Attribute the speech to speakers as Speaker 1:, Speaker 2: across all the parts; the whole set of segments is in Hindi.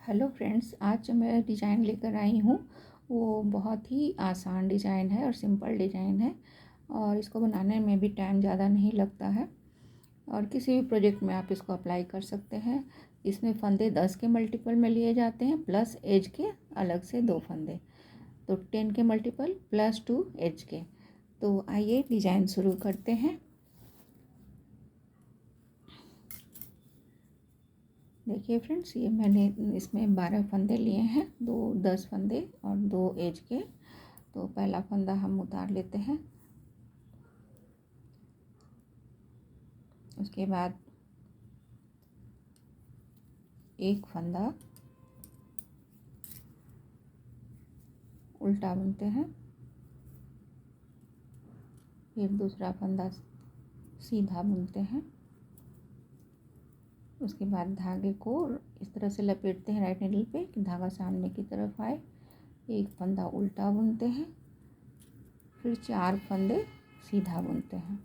Speaker 1: हेलो फ्रेंड्स, आज जो मैं डिज़ाइन लेकर आई हूँ वो बहुत ही आसान डिज़ाइन है और सिंपल डिज़ाइन है और इसको बनाने में भी टाइम ज़्यादा नहीं लगता है और किसी भी प्रोजेक्ट में आप इसको अप्लाई कर सकते हैं। इसमें फंदे 10 के मल्टीपल में लिए जाते हैं प्लस एज के अलग से 2 फंदे, तो 10 के मल्टीपल प्लस 2 एज के। तो आइए डिज़ाइन शुरू करते हैं। देखिए फ्रेंड्स, ये मैंने इसमें 12 फंदे लिए हैं, 10 फंदे और 2 एज के। तो पहला फंदा हम उतार लेते हैं। उसके बाद एक फंदा उल्टा बुनते हैं, फिर दूसरा फंदा सीधा बुनते हैं। उसके बाद धागे को इस तरह से लपेटते हैं राइट नीडल पे कि धागा सामने की तरफ आए। एक फंदा उल्टा बुनते हैं, फिर 4 फंदे सीधा बुनते हैं।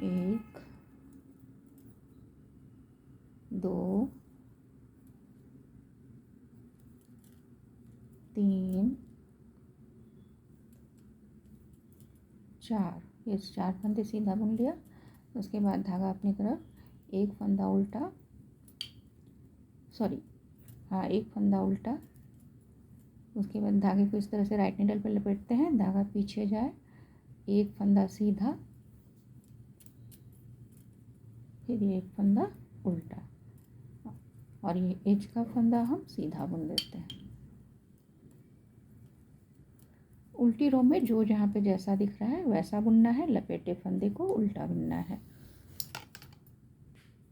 Speaker 1: 1 2 3 4, ये 4 फंदे सीधा बुन लिया। उसके बाद धागा अपनी तरफ, एक फंदा उल्टा, एक फंदा उल्टा। उसके बाद धागे को इस तरह से राइट नीडल पर लपेटते हैं, धागा पीछे जाए, एक फंदा सीधा, फिर एक फंदा उल्टा और ये एज का फंदा हम सीधा बुन देते हैं। उल्टी रो में जो जहाँ पे जैसा दिख रहा है वैसा बुनना है, लपेटे फंदे को उल्टा बुनना है।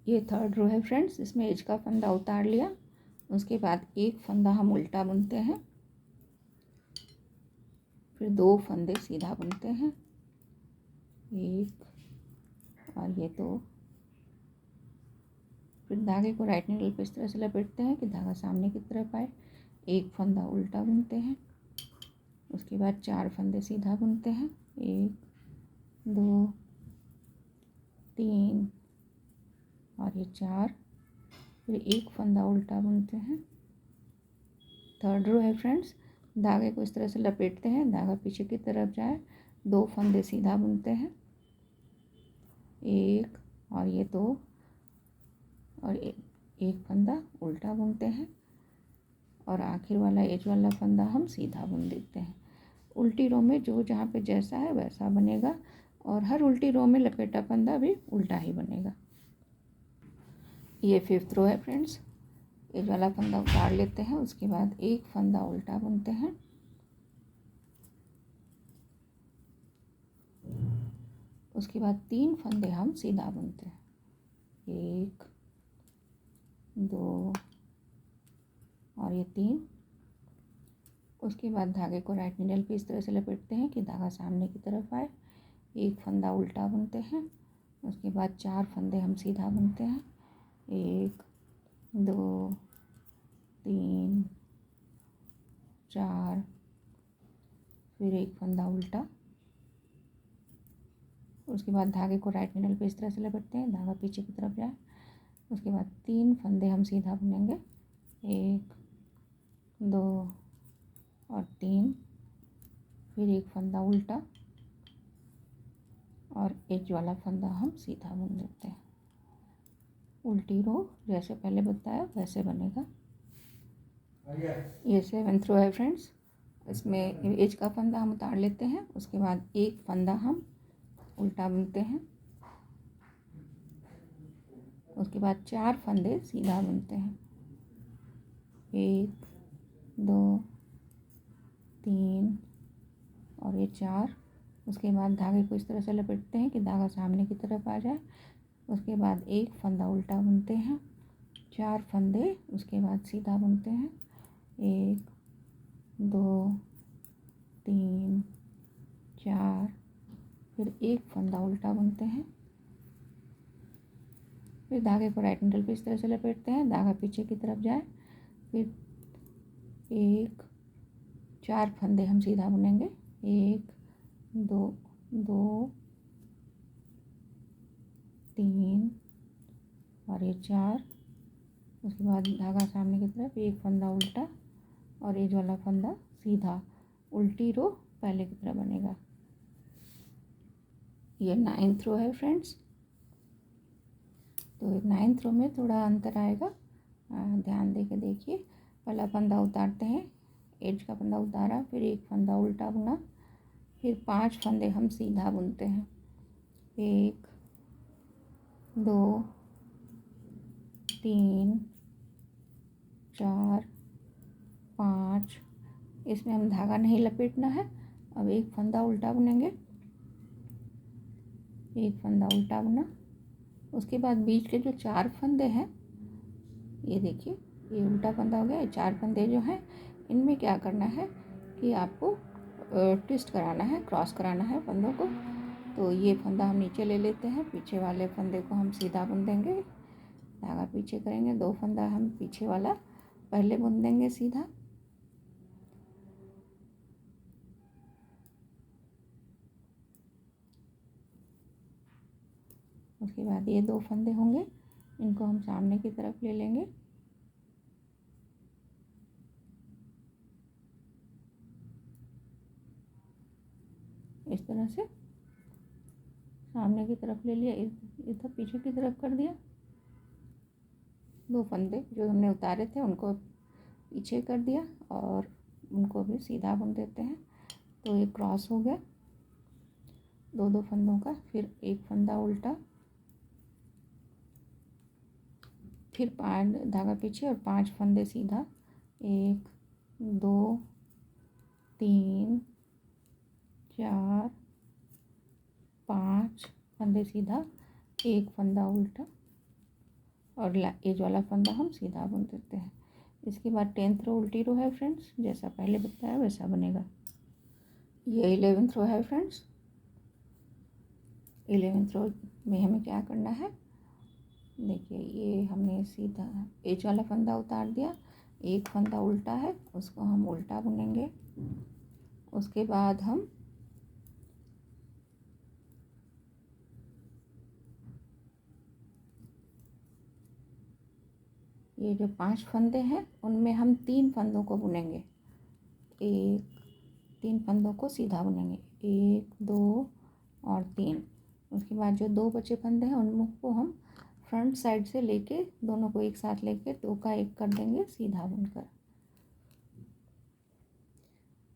Speaker 1: ये थर्ड रो है फ्रेंड्स, इसमें एज का फंदा उतार लिया। उसके बाद एक फंदा हम उल्टा बुनते हैं, फिर 2 फंदे सीधा बुनते हैं, एक और ये 2। फिर धागे को राइट नीडल पे इस तरह से लपेटते हैं कि धागा सामने की तरफ आए, एक फंदा उल्टा बुनते हैं। उसके बाद 4 फंदे सीधा बुनते हैं, 1 2 3 और ये 4। फिर एक फंदा उल्टा बुनते हैं। थर्ड रो है फ्रेंड्स, धागे को इस तरह से लपेटते हैं, धागा पीछे की तरफ जाए, 2 फंदे सीधा बुनते हैं, 1 और ये 2 और एक फंदा उल्टा बुनते हैं और आखिर वाला एज वाला फंदा हम सीधा बुन देते हैं। उल्टी रो में जो जहाँ पे जैसा है वैसा बनेगा और हर उल्टी रो में लपेटा फंदा भी उल्टा ही बनेगा। ये फिफ्थ रो है फ्रेंड्स, एज वाला फंदा उतार लेते हैं। उसके बाद एक फंदा उल्टा बुनते हैं, उसके बाद 3 फंदे हम सीधा बुनते हैं, 1 2 और ये 3। उसके बाद धागे को राइट नीडल पे इस तरह से लपेटते हैं कि धागा सामने की तरफ आए, एक फंदा उल्टा बुनते हैं। उसके बाद 4 फंदे हम सीधा बुनते हैं, 1 2 3 4, फिर एक फंदा उल्टा। उसके बाद धागे को राइट नीडल पे इस तरह से लपेटते हैं, धागा पीछे की तरफ जाए। उसके बाद 3 फंदे हम सीधा बुनेंगे, 1 2 और 3, फिर एक फंदा उल्टा और एज वाला फंदा हम सीधा बुन देते हैं। उल्टी रो जैसे पहले बताया वैसे बनेगा। ये 7th रो है फ्रेंड्स, इसमें एज का फंदा हम उतार लेते हैं। उसके बाद एक फंदा हम उल्टा बुनते हैं, उसके बाद 4 फंदे सीधा बुनते हैं, 1 2 3 और ये 4। उसके बाद धागे को इस तरह से लपेटते हैं कि धागा सामने की तरफ आ जाए। उसके बाद एक फंदा उल्टा बुनते हैं, 4 फंदे उसके बाद सीधा बुनते हैं, 1 2 3 4, फिर एक फंदा उल्टा बुनते हैं। फिर धागे को राइट नीडल पे इस तरह से लपेटते हैं, धागा पीछे की तरफ जाए, फिर 4 फंदे हम सीधा बुनेंगे, 1 2 2 3 और ये 4। उसके बाद धागा सामने की तरफ, एक फंदा उल्टा और एज वाला फंदा सीधा, उल्टी रो पहले की तरह बनेगा। ये 9th रो है फ्रेंड्स। तो 9th रो में थोड़ा अंतर आएगा, ध्यान दे के देखिए। पहला फंदा उतारते हैं, एज का फंदा उतारा, फिर एक फंदा उल्टा बुना, फिर 5 फंदे हम सीधा बुनते हैं। 1 2 3 4 5। इसमें हम धागा नहीं लपेटना है। अब एक फंदा उल्टा बुनेंगे, एक फंदा उल्टा बुना, उसके बाद बीच के जो 4 फंदे हैं, ये देखिए, ये उल्टा फंदा हो गया। ये 4 फंदे जो हैं, इनमें क्या करना है कि आपको ट्विस्ट कराना है, क्रॉस कराना है फंदों को। तो ये फंदा हम नीचे ले लेते हैं, पीछे वाले फंदे को हम सीधा बुन देंगे, धागा पीछे करेंगे, 2 फंदा हम पीछे वाला पहले बुन देंगे सीधा। उसके बाद ये 2 फंदे होंगे, इनको हम सामने की तरफ ले लेंगे, इस तरह से सामने की तरफ ले लिया, इधर पीछे की तरफ कर दिया। 2 फंदे जो हमने उतारे थे उनको पीछे कर दिया और उनको भी सीधा बुन देते हैं। तो ये क्रॉस हो गया 2 फंदों का। फिर एक फंदा उल्टा, फिर 5 धागा पीछे और 5 फंदे सीधा, 1 2 3 4 5 फंदे सीधा, एक फंदा उल्टा और एज वाला फंदा हम सीधा बुन देते हैं। इसके बाद 10th रो उल्टी रो है फ्रेंड्स, जैसा पहले बताया वैसा बनेगा। ये 11th रो है फ्रेंड्स। 11th रो में हमें क्या करना है, देखिए, ये हमने सीधा एज वाला फंदा उतार दिया, एक फंदा उल्टा है, उसको हम उल्टा बुनेंगे। उसके बाद हम ये जो 5 फंदे हैं उनमें हम 3 फंदों को बुनेंगे, 3 फंदों को सीधा बुनेंगे, 1 2 और 3। उसके बाद जो 2 बचे फंदे हैं उनको हम फ्रंट साइड से लेके, दोनों को एक साथ लेके 2 का 1 कर देंगे सीधा बुनकर।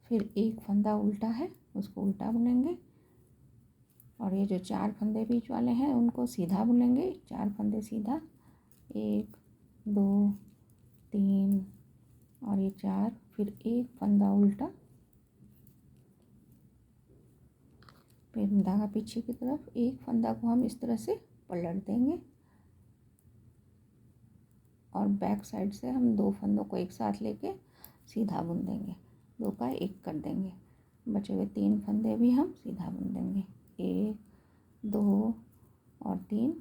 Speaker 1: फिर एक फंदा उल्टा है, उसको उल्टा बुनेंगे और ये जो 4 फंदे बीच वाले हैं उनको सीधा बुनेंगे, 4 फंदे सीधा, 1 2 3 और ये 4। फिर एक फंदा उल्टा, फिर धागा पीछे की तरफ, एक फंदा को हम इस तरह से पलट देंगे और बैक साइड से हम 2 फंदों को एक साथ लेके सीधा बुन देंगे, 2 का 1 कर देंगे। बचे हुए 3 फंदे भी हम सीधा बुन देंगे, 1 2 और 3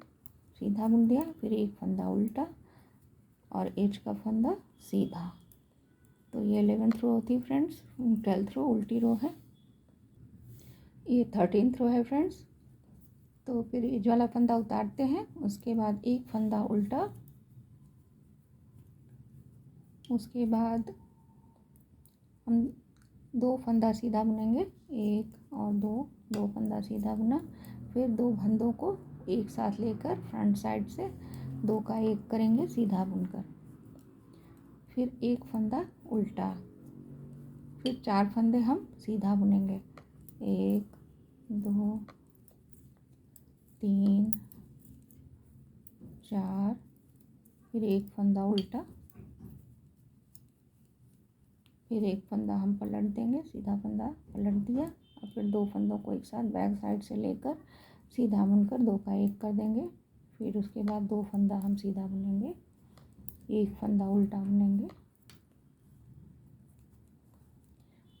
Speaker 1: सीधा बुन दिया। फिर एक फंदा उल्टा और एज का फंदा सीधा। तो ये 11th रो होती है फ्रेंड्स। 12th रो उल्टी रो है। ये 13th रो है फ्रेंड्स। तो फिर एज वाला फंदा उतारते हैं, उसके बाद एक फंदा उल्टा, उसके बाद हम 2 फंदा सीधा बुनेंगे, 1 और 2 फंदा सीधा बुना। फिर 2 फंदों को एक साथ लेकर फ्रंट साइड से 2 का 1 करेंगे सीधा बुनकर। फिर एक फंदा उल्टा, फिर 4 फंदे हम सीधा बुनेंगे, 1 2 3 4। फिर एक फंदा उल्टा, फिर एक फंदा हम पलट देंगे, सीधा फंदा पलट दिया और फिर 2 फंदों को एक साथ बैक साइड से लेकर सीधा बुनकर 2 का 1 कर देंगे। फिर उसके बाद 2 फंदा हम सीधा बुनेंगे, एक फंदा उल्टा बुनेंगे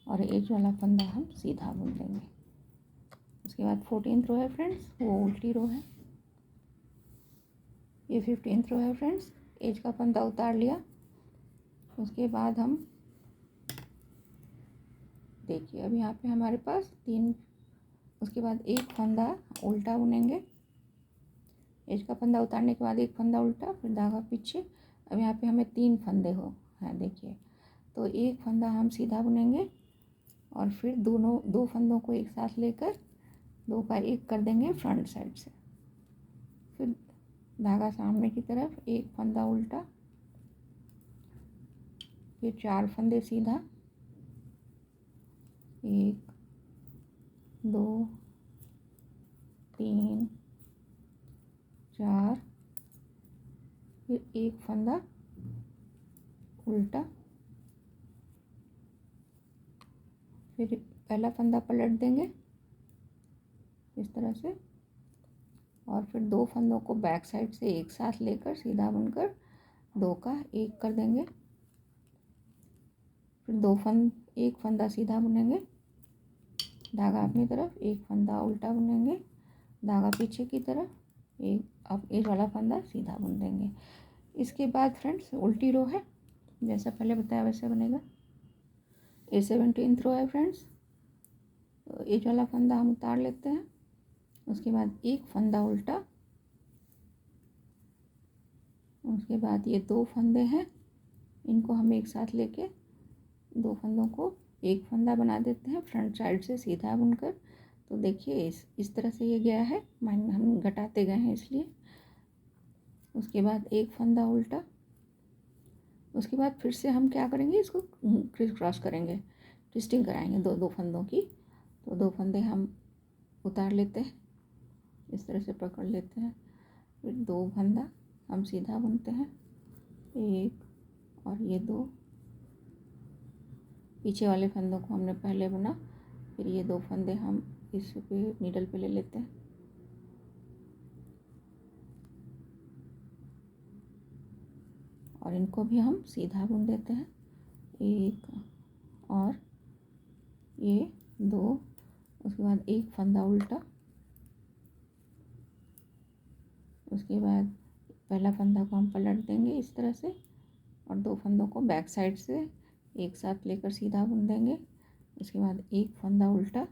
Speaker 1: और एज वाला फंदा हम सीधा बुन देंगे। उसके बाद 14th रो है फ्रेंड्स, वो उल्टी रो है। ये 15th रो है फ्रेंड्स। एज का फंदा उतार लिया, उसके बाद हम देखिए, अब यहाँ पे हमारे पास 3, उसके बाद एक फंदा उल्टा बुनेंगे, एज का फंदा उतारने के बाद एक फंदा उल्टा, फिर धागा पीछे, अब यहाँ पे हमें 3 फंदे हो हैं देखिए, तो एक फंदा हम सीधा बुनेंगे और फिर दोनों 2 फंदों को एक साथ लेकर 2 का एक कर देंगे फ्रंट साइड से। फिर धागा सामने की तरफ, एक फंदा उल्टा, फिर 4 फंदे सीधा, 1 2 3 4, फिर एक फंदा उल्टा, फिर पहला फंदा पलट देंगे इस तरह से, और फिर 2 फंदों को बैक साइड से एक साथ लेकर सीधा बुनकर 2 का एक कर देंगे। फिर एक फंदा सीधा बुनेंगे, धागा अपनी तरफ, एक फंदा उल्टा बुनेंगे, धागा पीछे की तरफ, अब एक वाला फंदा सीधा बुन देंगे। इसके बाद फ्रेंड्स उल्टी रो है, जैसा पहले बताया वैसे बनेगा। ये 17th रो है फ्रेंड्स, तो एज वाला फंदा हम उतार लेते हैं। उसके बाद एक फंदा उल्टा, उसके बाद ये 2 फंदे हैं, इनको हम एक साथ लेके 2 फंदों को एक फंदा बना देते हैं फ्रंट साइड से सीधा बुनकर। तो देखिए इस तरह से ये गया है, हम घटाते गए हैं इसलिए। उसके बाद एक फंदा उल्टा, उसके बाद फिर से हम क्या करेंगे, इसको क्रिस क्रॉस करेंगे, ट्विस्टिंग कराएंगे 2 फंदों की। तो 2 फंदे हम उतार लेते हैं, इस तरह से पकड़ लेते हैं, फिर 2 फंदा हम सीधा बुनते हैं, एक और ये 2, पीछे वाले फंदों को हमने पहले बुना, फिर ये 2 फंदे हम इस पे नीडल पे ले लेते हैं, और इनको भी हम सीधा बुन देते हैं, एक और ये 2, उसके बाद एक फंदा उल्टा, उसके बाद पहला फंदा को हम पलट देंगे इस तरह से, और 2 फंदों को बैक साइड से एक साथ लेकर सीधा बुन देंगे। उसके बाद एक फंदा उल्टा,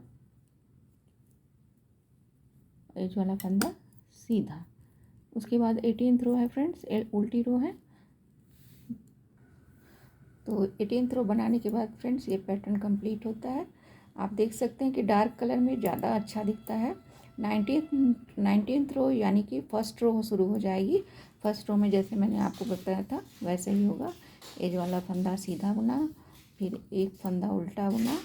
Speaker 1: एज वाला फंदा सीधा। उसके बाद 18th रो है फ्रेंड्स, उल्टी रो है। तो 18th रो बनाने के बाद फ्रेंड्स ये पैटर्न कंप्लीट होता है। आप देख सकते हैं कि डार्क कलर में ज़्यादा अच्छा दिखता है। 19th रो यानी कि फर्स्ट रो शुरू हो जाएगी। फर्स्ट रो में जैसे मैंने आपको बताया था वैसे ही होगा। एज वाला फंदा सीधा बुना, फिर एक फंदा उल्टा बुना,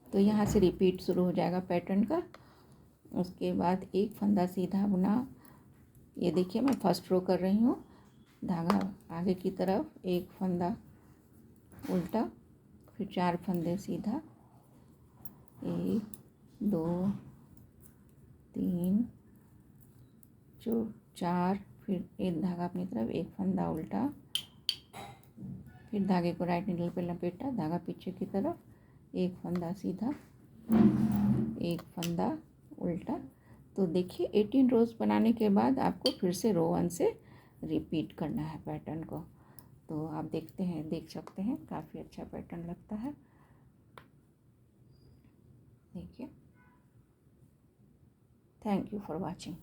Speaker 1: तो यहाँ से रिपीट शुरू हो जाएगा पैटर्न का। उसके बाद एक फंदा सीधा बुना, ये देखिए मैं फर्स्ट रो कर रही हूँ, धागा आगे की तरफ, एक फंदा उल्टा, फिर 4 फंदे सीधा, 1 2 3 4, फिर एक धागा अपनी तरफ, एक फंदा उल्टा, फिर धागे को राइट नीडल पे लपेटा, धागा पीछे की तरफ, एक फंदा सीधा, एक फंदा उल्टा। तो देखिए 18 रोज़ बनाने के बाद आपको फिर से रो 1 से रिपीट करना है पैटर्न को। तो आप देख सकते हैं काफ़ी अच्छा पैटर्न लगता है। देखिए, थैंक यू फॉर वॉचिंग।